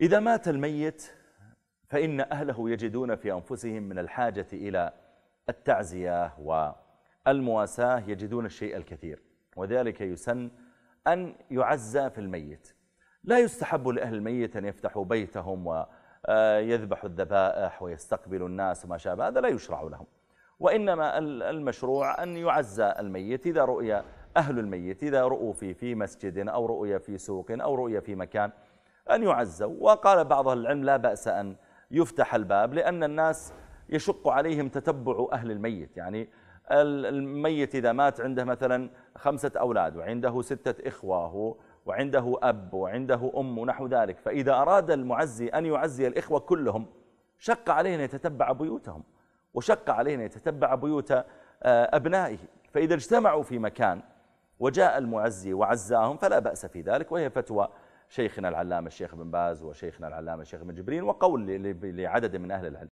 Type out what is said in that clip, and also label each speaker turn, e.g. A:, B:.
A: إذا مات الميت فإن أهله يجدون في أنفسهم من الحاجة إلى التعزية والمواساة، يجدون الشيء الكثير، وذلك يسن أن يعزى في الميت. لا يستحب لأهل الميت أن يفتحوا بيتهم ويذبحوا الذبائح ويستقبلوا الناس وما شابه، هذا لا يشرع لهم. وإنما المشروع أن يعزى الميت إذا رؤي أهل الميت، إذا رؤوا في مسجد أو رؤي في سوق أو رؤي في مكان أن يعزوا. وقال بعض العلم لا بأس أن يفتح الباب، لأن الناس يشق عليهم تتبع أهل الميت. يعني الميت إذا مات عنده مثلا 5 أولاد وعنده 6 إخوة وعنده أب وعنده أم ونحو ذلك، فإذا أراد المعزي أن يعزي الإخوة كلهم شق عليه أن يتتبع بيوتهم وشق عليه أن يتتبع بيوت أبنائه. فإذا اجتمعوا في مكان وجاء المعزي وعزاهم فلا بأس في ذلك، وهي فتوى شيخنا العلامة الشيخ بن باز وشيخنا العلامة الشيخ بن جبرين وقول لعدد من أهل العلم.